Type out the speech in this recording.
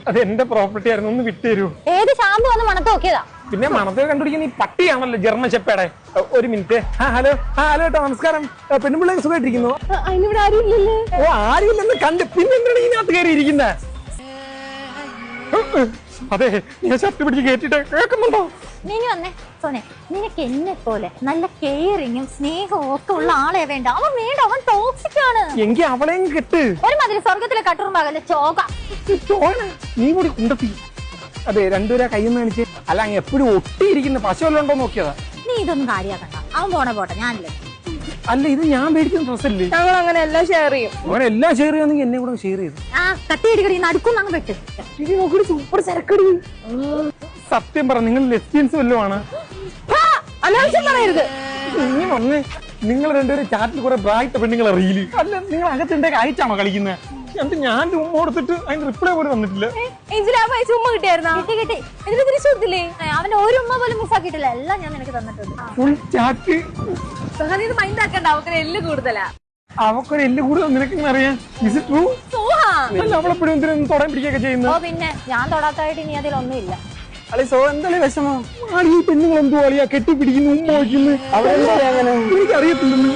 അത് എന്റെ പ്രോപ്പർട്ടി ആയിരുന്നു, ഒന്ന് വിട്ടുതരൂ. ഏത് ഷാമ്പു വന്ന് മണത്ത് നോക്കിയതാ? പിന്നെ മണത്ത് കണ്ടുപിടിക്കുന്ന ഈ പട്ടിയാണല്ലോ, ജർമ്മൻ ഷെപ്പേടെ. ഒരു മിനിറ്റ്. ഹലോ കേട്ടോ, നമസ്കാരം. പെണ്ണുപിള്ളേ സുഖമായിട്ടിരിക്കുന്നു? അതിനിവിടെ ആരും ഇല്ലല്ലേ? ഓ, ആരുമില്ലെന്ന് കണ്ട് പിന്നെ എന്താണ് ഇതിനകത്ത് കയറി ഇരിക്കുന്നത്? അതെ, ഞാൻ ഷർട്ട് പിടിച്ച് കേട്ടിട്ട് കേൾക്കുന്നുണ്ടോ? നീ വന്നേ സോനെ, നിനക്ക് എന്നെ പോലെ നല്ല കെയറിങ്ങും സ്നേഹവും ഒക്കെ ഉള്ള ആളെ വേണ്ട. അവൻ വേണ്ട, അവൻ ടോക്സിക് ആണ്. എങ്കിൽ അവളെയും കെട്ട്. ഒരുമാതിരി സ്വർഗത്തിലെ കട്ടുറുമ്പാകല്ലേ ചോക. നീ കൂടി കുണ്ടത്തി. അതെ, രണ്ടുപേരെ കയ്യൊന്ന് കാണിച്ച്. അല്ല, അങ്ങ് എപ്പോഴും ഒട്ടിയിരിക്കുന്ന പശു വല്ലതും ഉണ്ടോ നോക്കിയതാ. നീ ഇതൊന്നും കാര്യാക്കണ്ട, അവൻ പോട്ടെ, ഞാനില്ല. അല്ല, ഇത് ഞാൻ മേടിക്കുന്ന ഡ്രസ്സല്ലേ? ഞങ്ങൾ അങ്ങനെ എല്ലാം ഷെയർ ചെയ്യും. അങ്ങനെ എല്ലാം ഷെയർ ചെയ്യാന്നെങ്കിൽ എന്നെ കൂടെ ഷെയർ ചെയ്തു. ആ കട്ടിയടിക്കടി നടുക്കും അങ്ങ് വെട്ട്. നോക്കി സൂപ്പർ ചരക്കടി. സത്യം പറ, നിങ്ങൾ ലെസ്ബിയൻസ് വല്ലതും ആണ്? അനാവശ്യം പറയരുത്. നീ വന്നേ, നിങ്ങൾ രണ്ടുപേരും ചാറ്റിൽ കുറെ ബ്രായിട്ട് പെണ്ണുങ്ങളെ റീല്. അല്ല, നിങ്ങൾ അകത്തുണ്ടെങ്കിൽ അയച്ചാണോ കളിക്കുന്നത്? എന്നിട്ട് ഞാൻ റൂം കൊടുത്തിട്ട് അതിന് റിപ്ലൈ പോലും വന്നിട്ടില്ല. പൈസ ഉമ്മ കിട്ടിയായിരുന്നോ? കിട്ടി. ഇതിന് തിരിച്ചു കൊടുത്തില്ലേ? അവന്റെ ഒരു ഉമ്മ പോലും മിസ്സാക്കിയിട്ടില്ല, എല്ലാം ഞാൻ നിനക്ക് തന്നിട്ടുണ്ട്. Full chat. മൈൻഡ് ആക്കണ്ട, അവർക്ക് എല്ല് കൂടുതലാ. അവക്കൊരു എല്ല് കൂടുതൽ നിനക്കെന്ന് അറിയാം. Is true? അല്ല, അവളെപ്പോഴും എന്തിനും തൊടാൻ പിടിക്കുകയൊക്കെ ചെയ്യുന്നത്. ഓ പിന്നെ, ഞാൻ തൊടാത്തായിട്ട് ഇനി അതിലൊന്നുമില്ല. അല്ലെ സോ, എന്തായാലും വിഷമം. ഈ പെണ്ണുങ്ങൾ എന്തോ അളിയാ കെട്ടിപ്പിടിക്കുന്നു, ഉമ്മ വയ്ക്കുന്നു. എനിക്കറിയത്തില്ലെന്ന്.